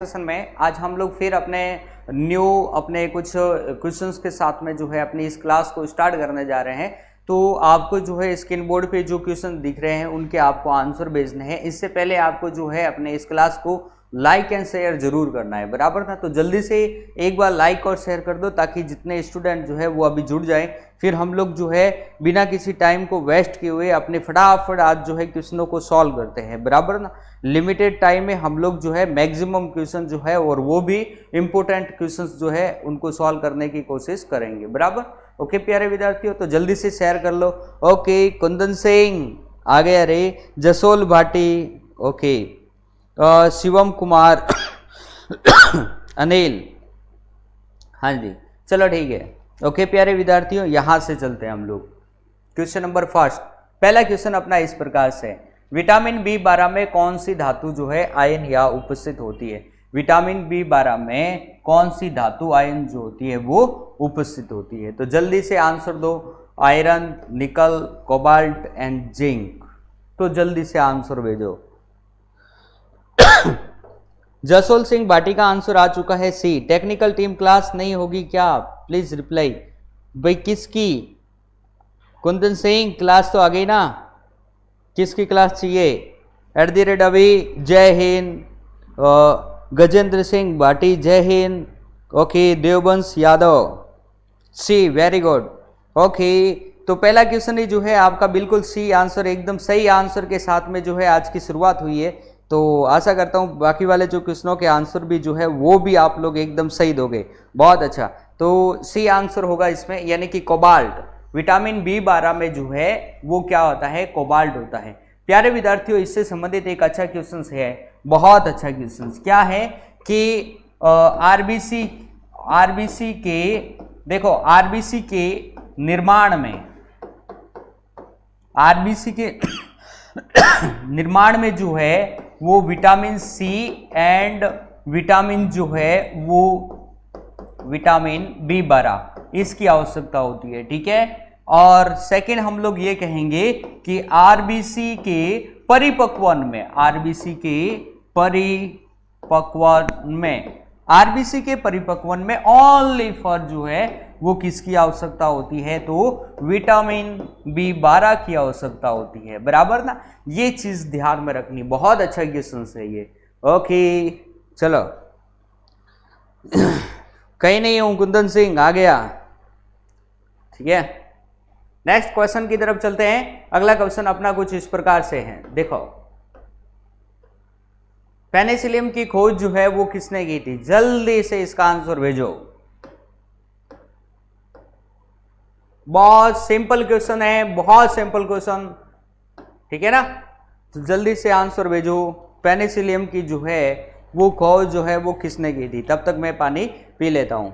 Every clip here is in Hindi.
सेशन में आज हम लोग फिर अपने कुछ क्वेश्चंस के साथ में जो है अपनी इस क्लास को स्टार्ट करने जा रहे हैं। तो आपको जो है स्क्रीन बोर्ड पे जो क्वेश्चन दिख रहे हैं उनके आपको आंसर भेजने हैं। इससे पहले आपको जो है अपने इस क्लास को लाइक एंड शेयर जरूर करना है, बराबर ना। तो जल्दी से एक बार लाइक और शेयर कर दो ताकि जितने स्टूडेंट जो है वो अभी जुड़ जाएं। फिर हम लोग जो है बिना किसी टाइम को वेस्ट किए हुए अपने फटाफट आज जो है क्वेश्चनों को सॉल्व करते हैं, बराबर ना। लिमिटेड टाइम में हम लोग जो है मैक्सिमम क्वेश्चन जो है और वो भी इंपॉर्टेंट क्वेश्चंस जो है उनको सॉल्व करने की कोशिश करेंगे, बराबर। ओके प्यारे विद्यार्थियों, तो जल्दी से शेयर कर लो। ओके, कुंदन सिंह आ गया रे, जसोल भाटी, ओके, शिवम कुमार अनिल, हाँ जी, चलो ठीक है। ओके प्यारे विद्यार्थियों, यहां से चलते हैं हम लोग क्वेश्चन नंबर फर्स्ट। पहला क्वेश्चन अपना इस प्रकार से, विटामिन बी12 में कौन सी धातु जो है आयन या उपस्थित होती है। विटामिन बी12 में कौन सी धातु आयन जो होती है वो उपस्थित होती है। तो जल्दी से आंसर दो। आयरन, निकल, कोबाल्ट एंड जिंक। तो जल्दी से आंसर भेजो। जसोल सिंह भाटी का आंसर आ चुका है सी। टेक्निकल टीम क्लास नहीं होगी क्या, प्लीज रिप्लाई। भाई किसकी? कुंदन सिंह क्लास तो आ गई ना, किसकी क्लास चाहिए? @ अभी, जय हिंद। गजेंद्र सिंह भाटी, जय हिंद। ओके, देवबंश यादव, सी, वेरी गुड। ओके, तो पहला क्वेश्चन ही जो है आपका बिल्कुल सी आंसर, एकदम सही आंसर के साथ में जो है आज की शुरुआत हुई है। तो आशा करता हूँ बाकी वाले जो क्वेश्चनों के आंसर भी जो है वो भी आप लोग एकदम सही दोगे। बहुत अच्छा, तो सी आंसर होगा इसमें, यानी कि कोबाल्ट। विटामिन बी12 में जो है वो क्या होता है, कोबाल्ट होता है। प्यारे विद्यार्थियों, इससे संबंधित एक अच्छा क्वेश्चन है, बहुत अच्छा क्वेश्चन। क्या है कि आरबीसी के, देखो आरबीसी के निर्माण में, आरबीसी के निर्माण में जो है वो विटामिन सी एंड विटामिन जो है वो विटामिन बी12 इसकी आवश्यकता होती है, ठीक है। और सेकंड हम लोग ये कहेंगे कि आरबीसी के परिपक्वन में, आरबीसी के परिपक्वन में, आरबीसी के परिपक्वन में ओनली फॉर जो है वो किसकी आवश्यकता होती है, तो विटामिन बी12 की आवश्यकता होती है, बराबर ना। ये चीज ध्यान में रखनी, बहुत अच्छा क्वेश्चन है ये। ओके चलो, कहीं नहीं हूं, कुंदन सिंह आ गया, ठीक है। नेक्स्ट क्वेश्चन की तरफ चलते हैं। अगला क्वेश्चन अपना कुछ इस प्रकार से है, देखो पेनिसिलियम की खोज जो है वो किसने की थी। जल्दी से इसका आंसर भेजो। बहुत सिंपल क्वेश्चन है, बहुत सिंपल क्वेश्चन, ठीक है ना। तो जल्दी से आंसर भेजो। पेनिसिलियम की जो है वो खोज जो है वो किसने की थी। तब तक मैं पानी पी लेता हूं।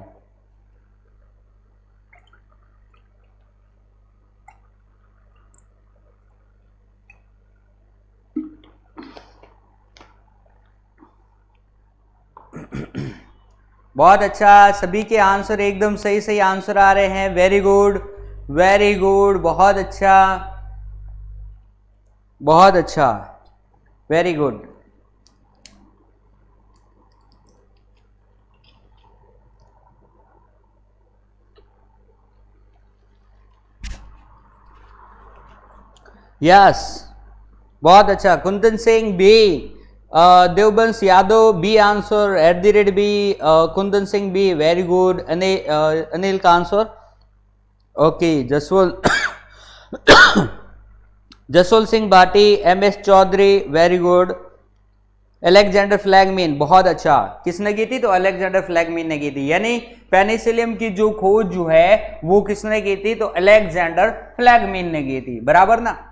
बहुत अच्छा, सभी के आंसर एकदम सही सही आंसर आ रहे हैं। वेरी गुड, वेरी गुड, बहुत अच्छा, बहुत अच्छा, वेरी गुड। यस, बहुत अच्छा। Kundan Singh B, Devbansh Yadav B answer, @ B, Kundan Singh B, very good. Anil का answer, okay. Jasol Singh Bhati, MS Chaudhary, very good. Alexander फ्लैगमीन, बहुत अच्छा। किसने की थी, तो अलेक्जेंडर फ्लैगमीन ने की थी, यानी पेनिसिलियम की जो खोज जो है वो किसने की थी, तो अलेक्जेंडर फ्लैगमीन ने की थी, बराबर ना।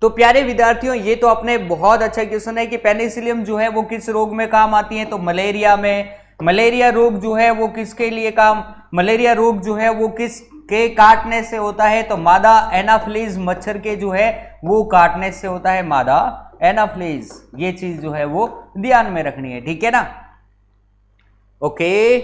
तो प्यारे विद्यार्थियों, ये तो अपने बहुत अच्छा क्वेश्चन है कि पेनिसिलियम जो है वो किस रोग में काम आती है, तो मलेरिया में। मलेरिया रोग जो है वो किसके लिए काम, मलेरिया रोग जो है वो किसके काटने से होता है, तो मादा एनाफ्लीज मच्छर के जो है वो काटने से होता है, मादा एनाफ्लीज। ये चीज जो है वो ध्यान में रखनी है, ठीक है ना। ओके,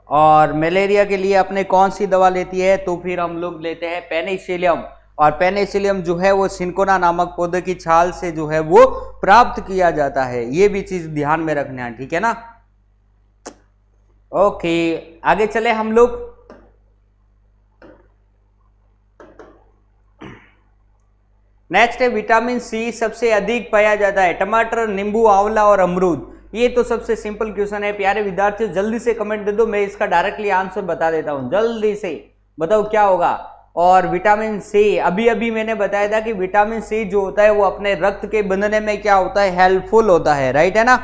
और मलेरिया के लिए अपने कौन सी दवा लेती है, तो फिर हम लोग लेते हैं पेनिसिलियम। और पेनिसिलियम जो है वो सिंकोना नामक पौधे की छाल से जो है वो प्राप्त किया जाता है। ये भी चीज ध्यान में रखना है, ठीक है ना। ओके, आगे चले हम लोग। नेक्स्ट है विटामिन सी सबसे अधिक पाया जाता है टमाटर, नींबू, आंवला और अमरूद। ये तो सबसे सिंपल क्वेश्चन है प्यारे विद्यार्थियों, जल्दी से कमेंट दे दो, मैं इसका डायरेक्टली आंसर बता देता हूं। जल्दी से बताओ क्या होगा। और विटामिन सी, अभी अभी मैंने बताया था कि विटामिन सी जो होता है वो अपने रक्त के बनने में क्या होता है, हेल्पफुल होता है, राइट है ना।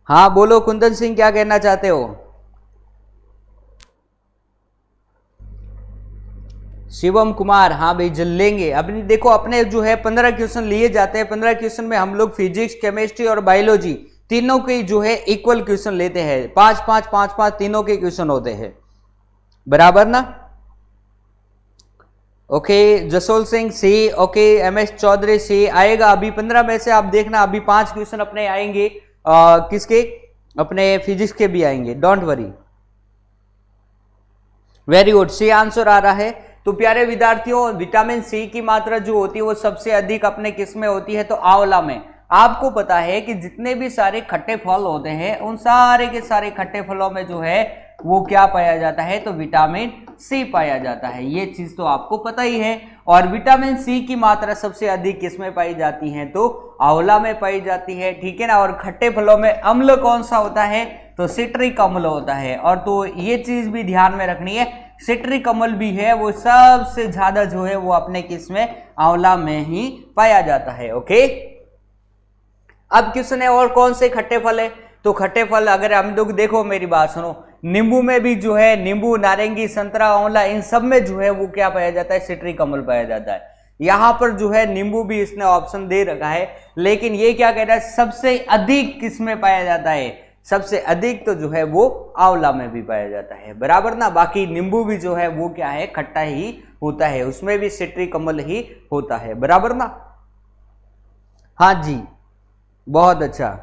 हाँ बोलो कुंदन सिंह, क्या कहना चाहते हो। शिवम कुमार, हाँ भाई जल लेंगे। अभी देखो अपने जो है 15 क्वेश्चन लिए जाते हैं, 15 क्वेश्चन में हम लोग फिजिक्स, केमिस्ट्री और बायोलॉजी तीनों के जो है इक्वल क्वेश्चन लेते हैं। 5-5-5-5 तीनों के क्वेश्चन होते हैं, बराबर ना। ओके, जसोल सिंह सी, ओके, MS चौधरी सी आएगा। अभी 15 में से आप देखना, अभी 5 क्वेश्चन अपने आएंगे, किसके, अपने फिजिक्स के भी आएंगे, don't worry. Very good, C answer आ रहा है। तो प्यारे विद्यार्थियों, विटामिन सी की मात्रा जो होती है वो सबसे अधिक अपने किस में होती है, तो आंवला में। आपको पता है कि जितने भी सारे खट्टे फल होते हैं उन सारे के सारे खट्टे फलों में जो है वो क्या पाया जाता है, तो विटामिन सी पाया जाता है। ये चीज तो आपको पता ही है। और विटामिन सी की मात्रा सबसे अधिक किसमें पाई जाती है, तो आंवला में पाई जाती है, ठीक है ना। और खट्टे फलों में अम्ल कौन सा होता है, तो सिट्रिक अम्ल होता है। और तो ये चीज भी ध्यान में रखनी है, सिट्रिक अम्ल भी है वो सबसे ज्यादा जो है वो अपने किस में, आंवला में ही पाया जाता है। ओके, अब क्वेश्चन है और कौन से खट्टे फल है, तो खट्टे फल अगर हम लोग देखो, मेरी बात सुनो, नींबू में भी जो है, नींबू, नारंगी, संतरा, आंवला, इन सब में जो है वो क्या पाया जाता है, सिट्रिक अम्ल पाया जाता है। यहां पर जो है नींबू भी इसने ऑप्शन दे रखा है, लेकिन ये क्या कह रहा है, सबसे अधिक किस में पाया जाता है, सबसे अधिक तो जो है वो आंवला में भी पाया जाता है, बराबर ना। बाकी नींबू भी जो है वो क्या है, खट्टा ही होता है, उसमें भी सिट्रिक अम्ल ही होता है, बराबर ना। हाँ जी, बहुत अच्छा।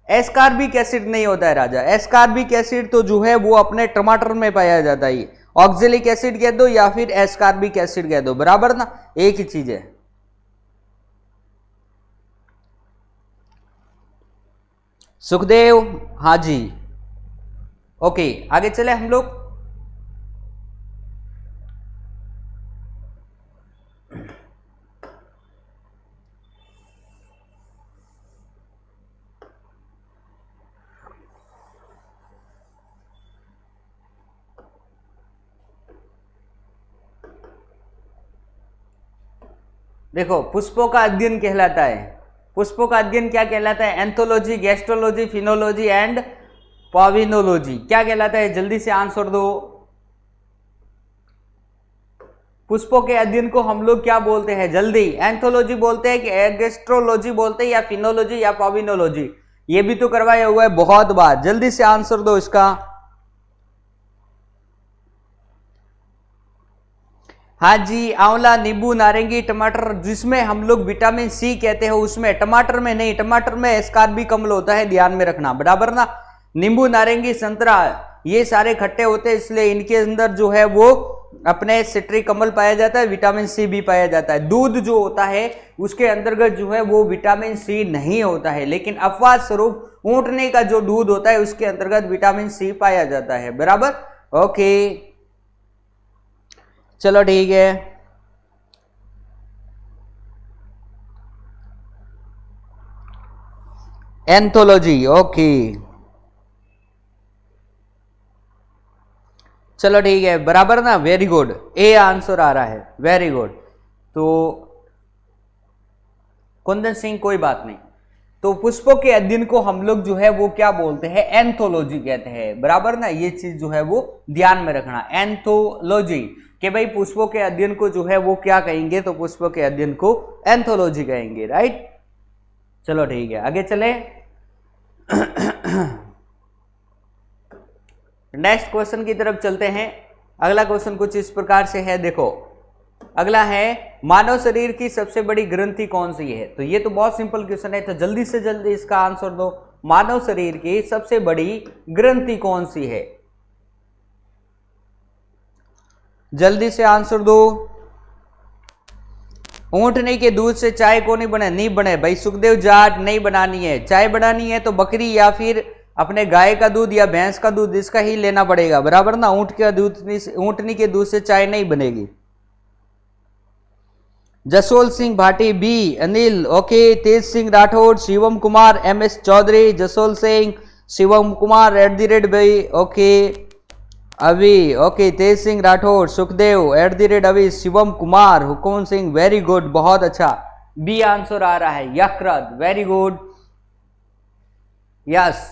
एस्कार्बिक एसिड नहीं होता है राजा, एस्कार्बिक एसिड तो जो है वो अपने टमाटर में पाया जाता है। ऑक्जेलिक एसिड कह दो या फिर एस्कार्बिक एसिड कह दो, बराबर ना, एक ही चीज है। सुखदेव, हाँ जी, ओके, आगे चले हम लोग। देखो, पुष्पों का अध्ययन कहलाता है, पुष्पों का अध्ययन क्या कहलाता है, एंथोलॉजी, गैस्ट्रोलॉजी, फिनोलॉजी एंड पॉविनोलॉजी। क्या कहलाता है, जल्दी से आंसर दो। पुष्पों के अध्ययन को हम लोग क्या बोलते हैं, जल्दी, एंथोलॉजी बोलते हैं कि गैस्ट्रोलॉजी बोलते हैं या फिनोलॉजी या पॉविनोलॉजी। ये भी तो करवाया हुआ है बहुत बार, जल्दी से आंसर दो इसका। हाँ जी, आंवला, नींबू, नारंगी, टमाटर, जिसमें हम लोग विटामिन सी कहते हैं उसमें, टमाटर में नहीं, टमाटर में एस्कार्बिक अम्ल होता है, ध्यान में रखना, बराबर ना। नींबू, नारंगी, संतरा ये सारे खट्टे होते हैं, इसलिए इनके अंदर जो है वो अपने सिट्रिक अम्ल पाया जाता है, विटामिन सी भी पाया जाता है। दूध जो होता है उसके अंतर्गत जो है वो विटामिन सी नहीं होता है, लेकिन अपवाद स्वरूप ऊंटने का जो दूध होता है उसके अंतर्गत विटामिन सी पाया जाता है, बराबर। ओके, चलो ठीक है। एंथोलॉजी, ओके, चलो ठीक है, बराबर ना, वेरी गुड, ए आंसर आ रहा है, वेरी गुड। तो कुंदन सिंह, कोई बात नहीं। तो पुष्पों के अध्ययन को हम लोग जो है वो क्या बोलते हैं, एंथोलॉजी कहते हैं, बराबर ना। ये चीज जो है वो ध्यान में रखना, एंथोलॉजी, कि भाई पुष्पों के अध्ययन को जो है वो क्या कहेंगे, तो पुष्पों के अध्ययन को एंथोलॉजी कहेंगे, राइट। चलो ठीक है, आगे चले। नेक्स्ट क्वेश्चन की तरफ चलते हैं। अगला क्वेश्चन कुछ इस प्रकार से है, देखो, अगला है मानव शरीर की सबसे बड़ी ग्रंथि कौन सी है। तो ये तो बहुत सिंपल क्वेश्चन है, तो जल्दी से जल्दी इसका आंसर दो। मानव शरीर की सबसे बड़ी ग्रंथि कौन सी है? जल्दी से आंसर दो। ऊंटनी के दूध से चाय को नहीं बने भाई सुखदेव जाट, नहीं बनानी है। चाय बनानी है तो बकरी या फिर अपने गाय का दूध या भैंस का दूध इसका ही लेना पड़ेगा, बराबर ना। ऊंटनी के दूध से चाय नहीं बनेगी। जसोल सिंह भाटी बी, अनिल ओके, तेज सिंह राठौड़, शिवम कुमार, MS चौधरी, जसोल सिंह, शिवम कुमार @ भाई ओके, अभी ओके, तेज सिंह राठौड़, सुखदेव @ अभी, शिवम कुमार, हुकुम सिंह वेरी गुड, बहुत अच्छा। बी आंसर आ रहा है यकृत, वेरी गुड, यस।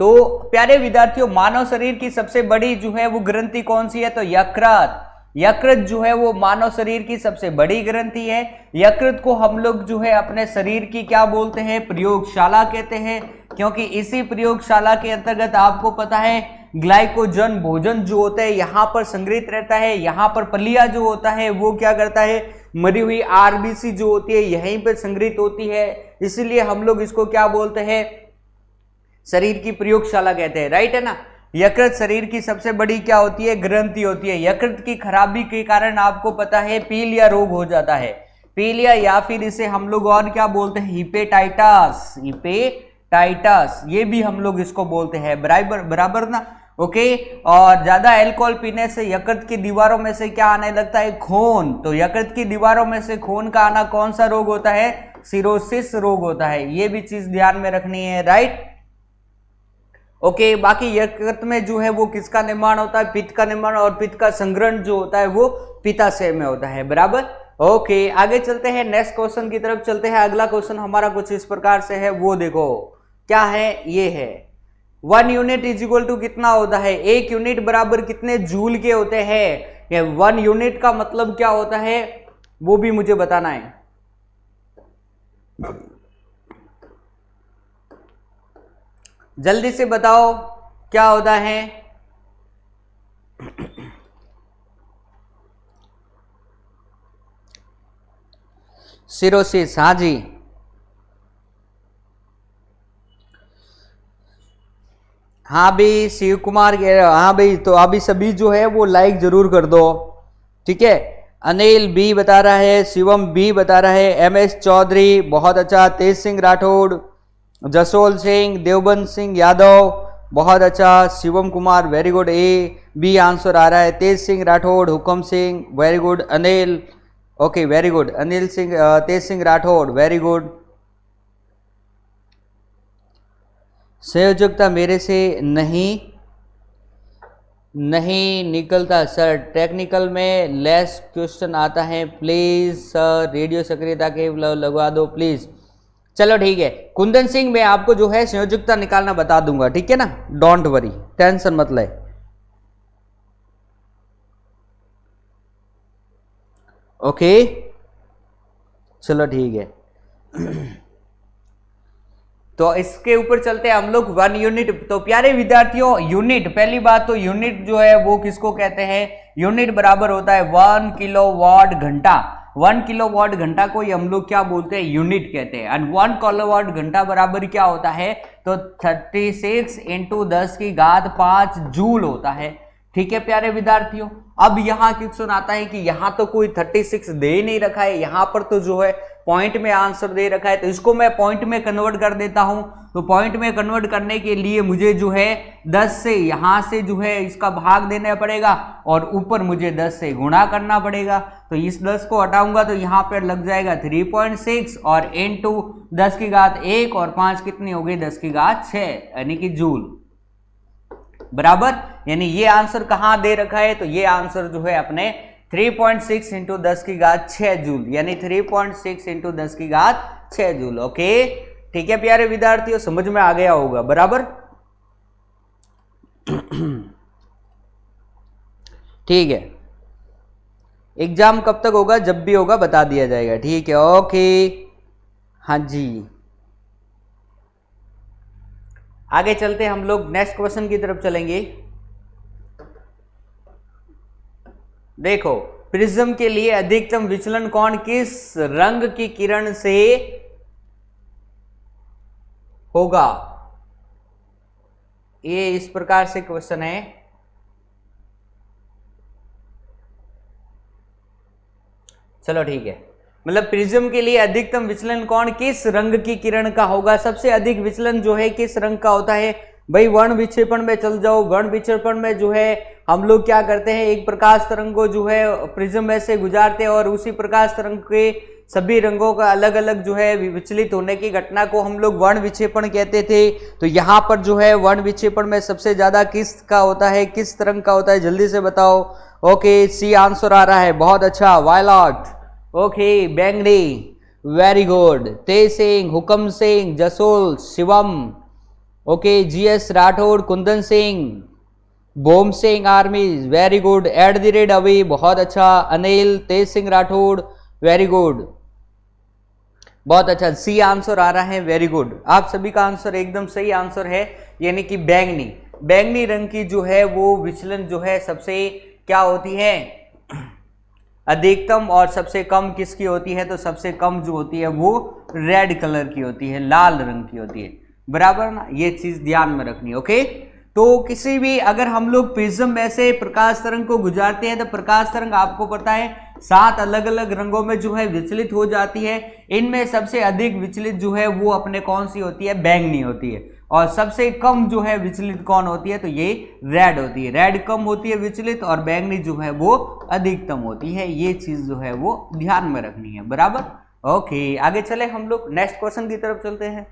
तो प्यारे विद्यार्थियों, मानव शरीर की सबसे बड़ी जो है वो ग्रंथि कौन सी है? तो यकृत। यकृत जो है वो मानव शरीर की सबसे बड़ी ग्रंथि है। यकृत को हम लोग जो है अपने शरीर की क्या बोलते हैं? प्रयोगशाला कहते हैं, क्योंकि इसी प्रयोगशाला के अंतर्गत आपको पता है ग्लाइकोजन भोजन जो होता है यहाँ पर संग्रहित रहता है। यहाँ पर पलिया जो होता है वो क्या करता है? मरी हुई RBC जो होती है यहीं पर संग्रहित होती है, इसीलिए हम लोग इसको क्या बोलते हैं? शरीर की प्रयोगशाला कहते हैं, राइट है ना। यकृत शरीर की सबसे बड़ी क्या होती है? ग्रंथि होती है। यकृत की खराबी के कारण आपको पता है पीलिया रोग हो जाता है, पीलिया, या फिर इसे हम लोग और क्या बोलते हैं? हिपेटाइटस, हिपेटाइटस ये भी हम लोग इसको बोलते हैं, बराबर ना, ओके। और ज्यादा अल्कोहल पीने से यकृत की दीवारों में से क्या आने लगता है? खून। तो यकृत की दीवारों में से खून का आना कौन सा रोग होता है? सिरोसिस रोग होता है, ये भी चीज ध्यान में रखनी है, राइट, ओके। बाकी यकृत में जो है वो किसका निर्माण होता है? पित्त का निर्माण, और पित्त का संग्रहण जो होता है वो पित्ताशय में होता है, बराबर, ओके। आगे चलते हैं, नेक्स्ट क्वेश्चन की तरफ चलते हैं। अगला क्वेश्चन हमारा कुछ इस प्रकार से है, वो देखो क्या है, ये है 1 यूनिट इज इक्वल टू कितना होता है? 1 यूनिट बराबर कितने जूल के होते हैं? ये 1 यूनिट का मतलब क्या होता है वो भी मुझे बताना है। जल्दी से बताओ क्या होता है? सिरोसिस, हाँ जी, हाँ भाई शिव कुमार, हाँ भाई, तो अभी सभी जो है वो लाइक जरूर कर दो, ठीक है। अनिल बी बता रहा है, शिवम बी बता रहा है, MS चौधरी बहुत अच्छा, तेज सिंह राठौड़, जसोल सिंह, देवबंद सिंह यादव बहुत अच्छा, Shivam Kumar very good, B answer आ रहा है, Tej Singh Rathore, Hukam Singh very good, Anil okay very good, Anil Singh, Tej Singh Rathore very good. संयोजकता मेरे से नहीं निकलता सर, टेक्निकल में लेस क्वेश्चन आता है, प्लीज सर रेडियो सक्रियता के लगवा दो प्लीज। चलो ठीक है कुंदन सिंह, मैं आपको जो है संयोजकता निकालना बता दूंगा, ठीक है ना, डोंट वरी, टेंशन मत ले। ओके चलो ठीक है। तो इसके ऊपर चलते हैं हम लोग 1 यूनिट। तो प्यारे विद्यार्थियों, यूनिट, पहली बात तो यूनिट जो है वो किसको कहते हैं? यूनिट बराबर होता है 1 किलोवाट घंटा। 1 किलोवाट घंटा को हम लोग क्या बोलते हैं? यूनिट कहते हैं। एंड 1 किलोवाट घंटा बराबर क्या होता है? तो 36 × 10⁵ जूल होता है, ठीक है प्यारे विद्यार्थियों। अब यहाँ क्वेश्चन आता है कि यहाँ तो कोई 36 दे ही नहीं रखा है, यहाँ पर तो जो है पॉइंट में आंसर दे रखा है, तो इसको मैं पॉइंट में कन्वर्ट कर देता हूं। तो पॉइंट में कन्वर्ट करने के लिए मुझे जो है 10 से यहाँ से जो है इसका भाग देना पड़ेगा और ऊपर मुझे 10 से गुणा करना पड़ेगा। तो इस 10 को हटाऊंगा तो यहाँ पर लग जाएगा 3.6 और इंटू 10⁻1 और 5 कितनी हो गई? 10⁻6 यानी कि जूल, बराबर। यानी ये आंसर कहाँ दे रखा है? तो ये आंसर जो है अपने 3.6 × 10⁻6 जूल, यानी 3.6 × 10⁻6 जूल। ओके ठीक है प्यारे विद्यार्थियों, समझ में आ गया होगा, बराबर। ठीक है, एग्जाम कब तक होगा? जब भी होगा बता दिया जाएगा, ठीक है, ओके। हाँ जी, आगे चलते हम लोग नेक्स्ट क्वेश्चन की तरफ चलेंगे। देखो, प्रिज्म के लिए अधिकतम विचलन कोण किस रंग की किरण से होगा? ये इस प्रकार से क्वेश्चन है। चलो ठीक है, मतलब प्रिज्म के लिए अधिकतम विचलन कोण किस रंग की किरण का होगा? सबसे अधिक विचलन जो है किस रंग का होता है भाई? वर्ण विक्षेपण में चल जाओ। वर्ण विक्षेपण में जो है हम लोग क्या करते हैं, एक प्रकाश तरंग को जो है प्रिज्म में से गुजारते हैं और उसी प्रकाश तरंग के सभी रंगों का अलग अलग जो है विचलित होने की घटना को हम लोग वर्ण विक्षेपण कहते थे। तो यहाँ पर जो है वर्ण विक्षेपण में सबसे ज्यादा किस का होता है, किस तरंग का होता है? जल्दी से बताओ। ओके, सी आंसर आ रहा है, बहुत अच्छा। वायलट, ओके, बैंगनी, वेरी गुड। तेज सिंह, हुकम सिंह, जसोल, शिवम, ओके, जीएस राठौड़, कुंदन सिंह, बोम सिंह आर्मी, वेरी गुड। @ अभी, बहुत अच्छा। अनिल, तेज सिंह राठौड़, वेरी गुड, बहुत अच्छा। सी आंसर आ रहा है, वेरी गुड। आप सभी का आंसर एकदम सही आंसर है, यानी कि बैंगनी। बैंगनी रंग की जो है वो विचलन जो है सबसे क्या होती है, अधिकतम, और सबसे कम किसकी होती है? तो सबसे कम जो होती है वो रेड कलर की होती है, लाल रंग की होती है, बराबर ना? ये चीज ध्यान में रखनी, ओके। तो किसी भी अगर हम लोग प्रिज्म में से प्रकाश तरंग को गुजारते हैं तो प्रकाश तरंग आपको पता है 7 अलग अलग रंगों में जो है विचलित हो जाती है। इनमें सबसे अधिक विचलित जो है वो अपने कौन सी होती है? बैंगनी होती है। और सबसे कम जो है विचलित कौन होती है? तो ये रेड होती है। रेड कम होती है विचलित और बैंगनी जो है वो अधिकतम होती है। ये चीज जो है वो ध्यान में रखनी है, बराबर। ओके, आगे चले हम लोग नेक्स्ट क्वेश्चन की तरफ चलते हैं।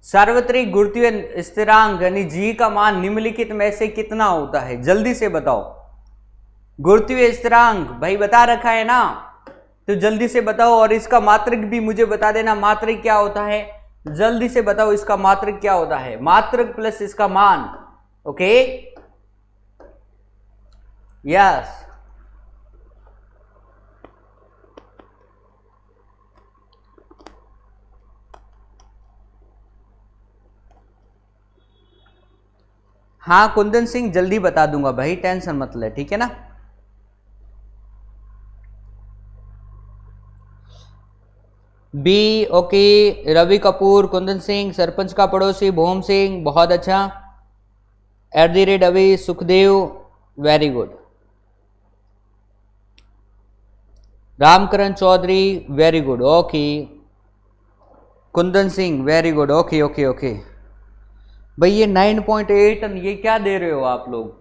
सार्वत्रिक गुरुत्वीय स्थिरांक यानी जी का मान निम्नलिखित में से कितना होता है? जल्दी से बताओ। गुरुत्वीय स्थिरांक भाई बता रखा है ना, तो जल्दी से बताओ। और इसका मात्रक भी मुझे बता देना, मात्रक क्या होता है? जल्दी से बताओ इसका मात्रक क्या होता है? मात्रक प्लस इसका मान, ओके, यस। हाँ कुंदन सिंह, जल्दी बता दूंगा भाई, टेंशन मत ले, ठीक है ना। बी, ओके, रवि कपूर, कुंदन सिंह, सरपंच का पड़ोसी भोम सिंह, बहुत अच्छा। @ अभी, Sukhdev, very good. Ramkaran Chaudhary, very good, okay. Kundan Singh, very good, okay okay okay. भाई ये 9.8 ये क्या दे रहे हो आप लोग?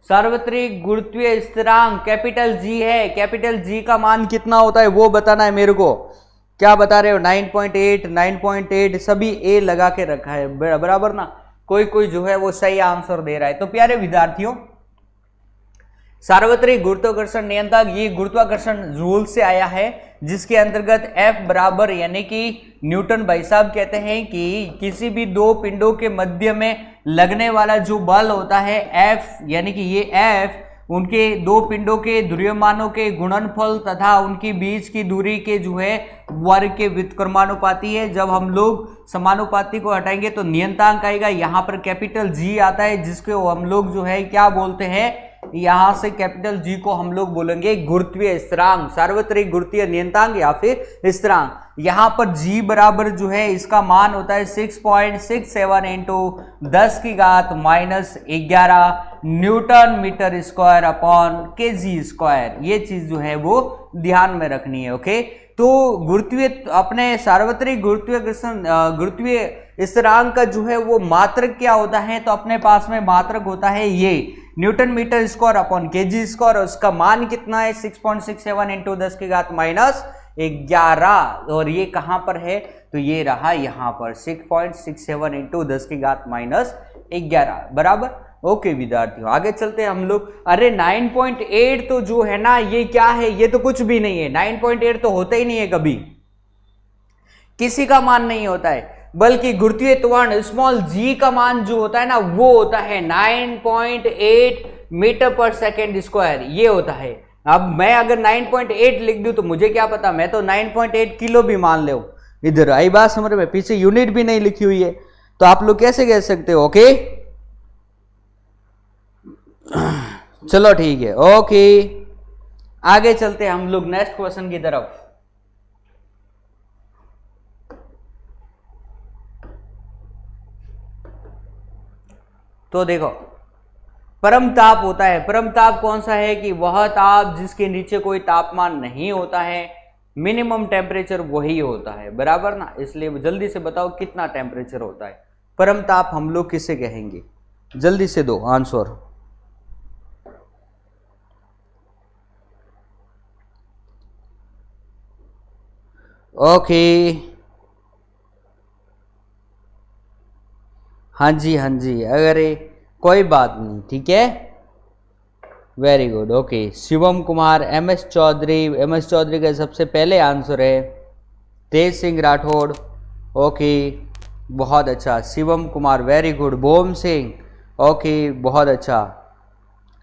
सार्वत्रिक गुरुत्वीय स्थिरांक कैपिटल जी है। कैपिटल जी का मान कितना होता है वो बताना है मेरे को। क्या बता रहे हो? 9.8, 9.8 सभी ए लगा के रखा है, बराबर ना। कोई कोई जो है वो सही आंसर दे रहा है। तो प्यारे विद्यार्थियों, सार्वत्रिक गुरुत्वाकर्षण नियंत्रक ये गुरुत्वाकर्षण रूल से आया है, जिसके अंतर्गत F बराबर यानी कि न्यूटन भाई साहब कहते हैं कि किसी भी दो पिंडों के मध्य में लगने वाला जो बल होता है F, यानी कि ये F उनके दो पिंडों के द्रव्यमानों के गुणनफल तथा उनकी बीच की दूरी के जो है वर्ग के व्युत्क्रमानुपाती है। जब हम लोग समानुपाती को हटाएंगे तो नियंतांक आएगा। यहाँ पर कैपिटल जी आता है, जिसको हम लोग जो है क्या बोलते हैं? यहां से कैपिटल जी को हम लोग बोलेंगे गुरुत्वीय स्थिरांक, सार्वत्रिक गुरुत्वीय नियंतांक या फिर स्थिरांक। यहां पर जी बराबर जो है इसका मान होता है 6.67 इंटू 10 की घात -11 newton metre square upon kg square. ये चीज जो है वो ध्यान में रखनी है, ओके। तो गुरुत्वीय अपने सार्वत्रिक गुरुत्वीय स्थिरांक का जो है वो मात्रक क्या होता है? तो अपने पास में मात्रक होता है ये newton metre square upon kg square, और उसका मान कितना है? 6.67 इंटू 10 की घात -11। और ये कहां पर है? तो ये रहा यहां पर 6.67 इंटू 10 की घात -11, बराबर। ओके विद्यार्थियों, आगे चलते हैं हम लोग। अरे 9.8 तो जो है ना ये क्या है? ये तो कुछ भी नहीं है। 9.8 तो होता ही नहीं है, कभी किसी का मान नहीं होता है, बल्कि गुरुत्वीय त्वरण स्मॉल जी का मान जो होता है ना वो होता है 9.8 मीटर पर सेकेंड स्क्वायर, ये होता है। अब मैं अगर 9.8 लिख दूं तो मुझे क्या पता, मैं तो 9.8 किलो भी मान ले। इधर आई बात समझ में? पीछे यूनिट भी नहीं लिखी हुई है, तो आप लोग कैसे कह सकते हो? ओके चलो ठीक है, ओके आगे चलते हैं हम लोग नेक्स्ट क्वेश्चन की तरफ। तो देखो, परम ताप होता है, परम ताप कौन सा है कि वह ताप जिसके नीचे कोई तापमान नहीं होता है, मिनिमम टेम्परेचर वही होता है, बराबर ना। इसलिए जल्दी से बताओ कितना टेम्परेचर होता है, परम ताप हम लोग किसे कहेंगे, जल्दी से दो आंसर। ओके, हाँ जी हाँ जी, अरे कोई बात नहीं, ठीक है, very good. Okay, Shivam Kumar, MS Chaudhary का सबसे पहले आंसर है। तेज सिंह राठौड़, ओके बहुत अच्छा, शिवम कुमार वेरी गुड। बोम सिंह, ओके बहुत अच्छा।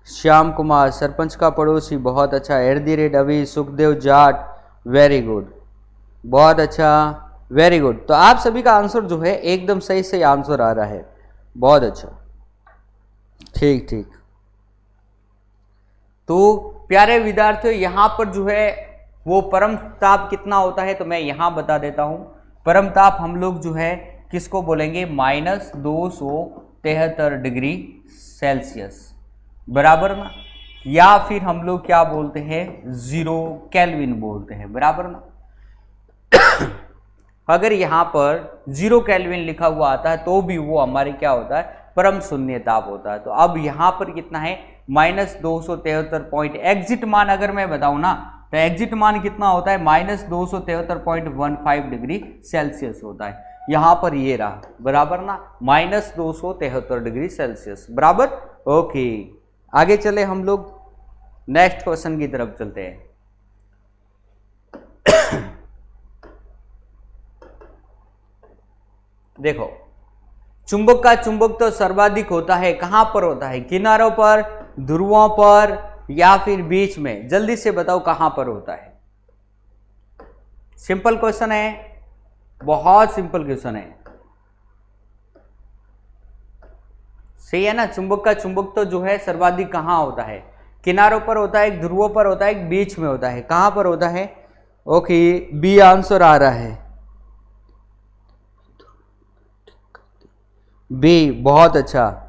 श्याम कुमार, सरपंच का पड़ोसी, बहुत अच्छा। @ सुखदेव जाट, वेरी गुड, बहुत अच्छा, वेरी गुड। तो आप सभी का आंसर जो है एकदम सही सही आंसर आ रहा है, बहुत अच्छा, ठीक ठीक। तो प्यारे विद्यार्थियों, यहां पर जो है वो परम ताप कितना होता है तो मैं यहां बता देता हूं। परम ताप हम लोग जो है किसको बोलेंगे, -273 डिग्री सेल्सियस, बराबर ना। या फिर हम लोग क्या बोलते हैं, 0 केल्विन बोलते हैं, बराबर ना। अगर यहां पर 0 केल्विन लिखा हुआ आता है तो भी वो हमारे क्या होता है, परम शून्य ताप होता है। तो अब यहां पर कितना है, -273 एग्जिट मान अगर मैं बताऊं ना, तो एग्जिट मान कितना होता है, -273.15 डिग्री सेल्सियस होता है। यहां पर ये रहा, बराबर ना, -273 डिग्री सेल्सियस, बराबर। ओके, आगे चले हम लोग नेक्स्ट क्वेश्चन की तरफ चलते हैं। देखो, चुंबक का चुंबक तो सर्वाधिक होता है, कहां पर होता है, किनारों पर, ध्रुवों पर, या फिर बीच में, जल्दी से बताओ कहां पर होता है। सिंपल क्वेश्चन है, बहुत सिंपल क्वेश्चन है, सही है ना। चुंबक का चुंबक तो जो है सर्वाधिक कहां होता है, किनारों पर होता है, ध्रुवों पर होता है, बीच में होता है, कहां पर होता है। ओके, बी आंसर आ रहा है, बी, बहुत अच्छा।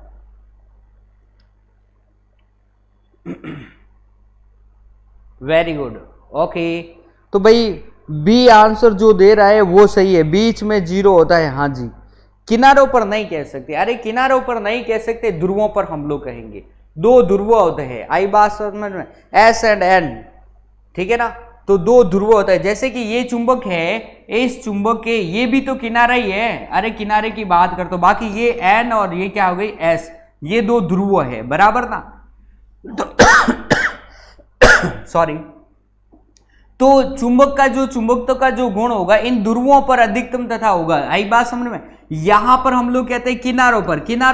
Very good, okay. तो भाई बी आंसर जो दे रहा है वो सही है, बीच में 0 होता है, हाँ जी। किनारों पर नहीं कह सकते, अरे किनारों पर नहीं कह सकते, ध्रुवों पर हम लोग कहेंगे। 2 ध्रुव होते हैं, आई बात समझ में, एस एंड एन, ठीक है ना। तो 2 ध्रुव होता है, जैसे कि ये चुंबक है, इस चुंबक के ये भी तो किनारा ही है, अरे किनारे की बात कर, तो बाकी ये एन और ये क्या हो गई एस, ये 2 ध्रुव है, बराबर ना। सॉरी, तो चुंबक का जो गुण होगा इन ध्रुवों पर अधिकतम तथा होगा, आई बात समझ में। यहां पर हम लोग कहते हैं किनारों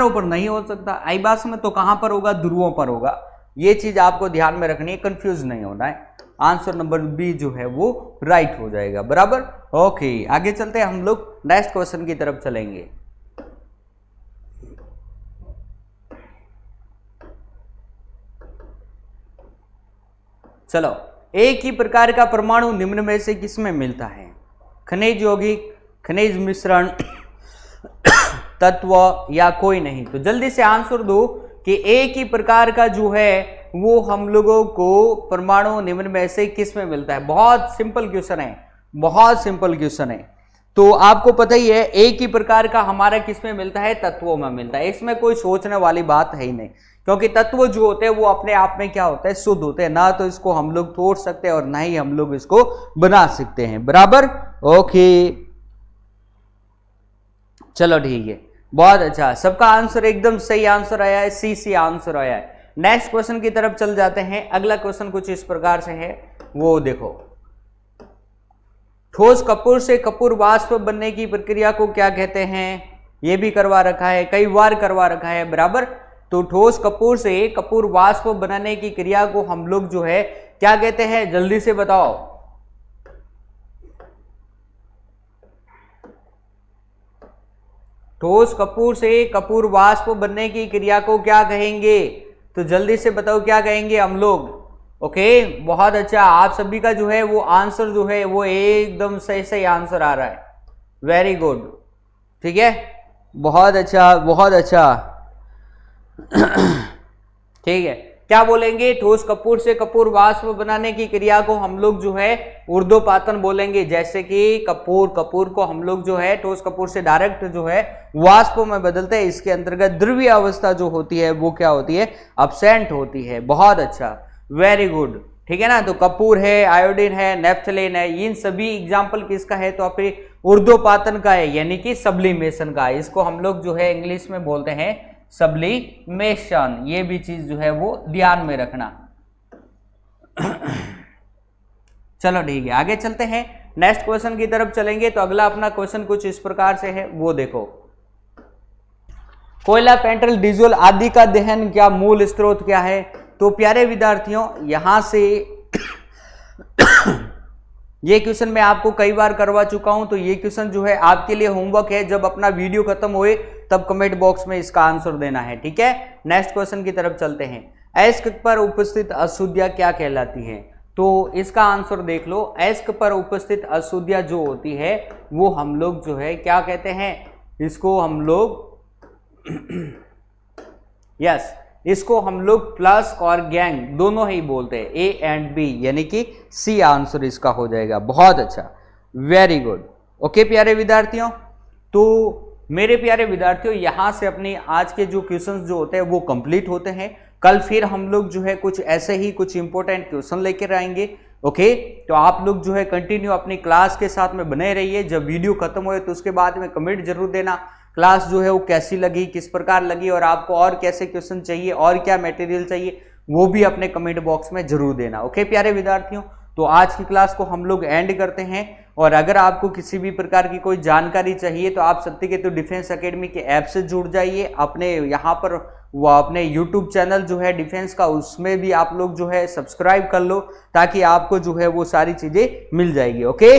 पर नहीं हो सकता, आई बात समझ, तो कहां पर होगा, ध्रुवों पर होगा। ये चीज आपको ध्यान में रखनी है, कंफ्यूज नहीं होना है। आंसर नंबर बी जो है वो राइट हो जाएगा, बराबर। ओके, आगे चलते हैं हम लोग नेक्स्ट क्वेश्चन की तरफ चलेंगे। चलो, एक ही प्रकार का परमाणु निम्न में से किसमें मिलता है, खनिज यौगिक, खनिज मिश्रण, तत्व या कोई नहीं। तो जल्दी से आंसर दो कि एक ही प्रकार का जो है वो हम लोगों को परमाणु निम्न में से किस में मिलता है। बहुत सिंपल क्वेश्चन है, बहुत सिंपल क्वेश्चन है। तो आपको पता ही है एक ही प्रकार का हमारा किस में मिलता है, तत्वों में मिलता है। इसमें कोई सोचने वाली बात है ही नहीं, क्योंकि तत्व जो होते हैं वो अपने आप में क्या होता है, शुद्ध होते हैं, ना तो इसको हम लोग तोड़ सकते हैं और ना ही हम लोग इसको बना सकते हैं, बराबर। ओके, चलो ठीक है, बहुत अच्छा, सबका आंसर एकदम सही आंसर आया है, सी आंसर आया है। नेक्स्ट क्वेश्चन की तरफ चल जाते हैं। अगला क्वेश्चन कुछ इस प्रकार से है, वो देखो, ठोस कपूर से कपूर वाष्प बनने की प्रक्रिया को क्या कहते हैं। ये भी करवा रखा है, कई बार करवा रखा है, बराबर। तो ठोस कपूर से कपूर वाष्प बनाने की क्रिया को हम लोग जो है क्या कहते हैं, जल्दी से बताओ। ठोस कपूर से कपूर वाष्प बनने की क्रिया को क्या कहेंगे, तो जल्दी से बताओ क्या कहेंगे हम लोग। ओके बहुत अच्छा, आप सभी का जो है वो आंसर जो है वो एकदम सही सही आंसर आ रहा है, वेरी गुड, ठीक है, बहुत अच्छा बहुत अच्छा। ठीक है, क्या बोलेंगे, ठोस कपूर से कपूर वाष्प बनाने की क्रिया को हम लोग जो है ऊर्ध्वपातन बोलेंगे। जैसे कि कपूर को हम लोग जो है ठोस कपूर से डायरेक्ट जो है वाष्प में बदलते हैं, इसके अंतर्गत द्रव्य अवस्था जो होती है वो क्या होती है, अब्सेंट होती है। बहुत अच्छा, वेरी गुड, ठीक है ना। तो कपूर है, आयोडीन है, नेफ्थलीन है, इन सभी एग्जाम्पल किसका है, तो अपने ऊर्ध्वपातन का है, यानी कि सब्लिमेशन का। इसको हम लोग जो है इंग्लिश में बोलते हैं सब्लिमेशन, ये भी चीज जो है वो ध्यान में रखना। चलो ठीक है, आगे चलते हैं, नेक्स्ट क्वेश्चन की तरफ चलेंगे। तो अगला अपना क्वेश्चन कुछ इस प्रकार से है, वो देखो, कोयला, पेट्रोल, डीजल आदि का दहन क्या मूल स्रोत क्या है। तो प्यारे विद्यार्थियों, यहां से ये क्वेश्चन मैं आपको कई बार करवा चुका हूं, तो ये क्वेश्चन जो है आपके लिए होमवर्क है, जब अपना वीडियो खत्म होए तब कमेंट बॉक्स में इसका आंसर देना है, ठीक है। नेक्स्ट क्वेश्चन की तरफ चलते हैं, अयस्क पर उपस्थित अशुद्धियां क्या कहलाती है। तो इसका आंसर देख लो, अयस्क पर उपस्थित अशुद्धियां जो होती है वो हम लोग जो है क्या कहते हैं, इसको हम लोग यस इसको हम लोग प्लस और गैंग दोनों ही बोलते हैं, ए एंड बी, यानी कि सी आंसर इसका हो जाएगा। बहुत अच्छा, वेरी गुड, ओके प्यारे विद्यार्थियों। तो मेरे प्यारे विद्यार्थियों, यहां से अपनी आज के जो क्वेश्चंस जो होते हैं वो कंप्लीट होते हैं। कल फिर हम लोग जो है कुछ ऐसे ही कुछ इंपॉर्टेंट क्वेश्चन लेकर आएंगे, ओके। तो आप लोग जो है कंटिन्यू अपनी क्लास के साथ में बने रहिए। जब वीडियो खत्म होए तो उसके बाद में कमेंट जरूर देना, क्लास जो है वो कैसी लगी, किस प्रकार लगी, और आपको और कैसे क्वेश्चन चाहिए और क्या मटेरियल चाहिए वो भी अपने कमेंट बॉक्स में जरूर देना, ओके प्यारे विद्यार्थियों। तो आज की क्लास को हम लोग एंड करते हैं, और अगर आपको किसी भी प्रकार की कोई जानकारी चाहिए तो आप सत्यकेतु डिफेंस एकेडमी के ऐप से जुड़ जाइए। अपने यहाँ पर वो अपने यूट्यूब चैनल जो है डिफेंस का, उसमें भी आप लोग जो है सब्सक्राइब कर लो, ताकि आपको जो है वो सारी चीजें मिल जाएगी, ओके।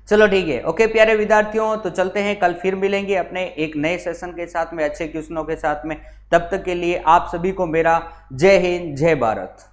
चलो ठीक है, ओके प्यारे विद्यार्थियों, तो चलते हैं, कल फिर मिलेंगे अपने एक नए सेशन के साथ में, अच्छे क्वेश्चनों के साथ में। तब तक के लिए आप सभी को मेरा जय हिंद, जय भारत।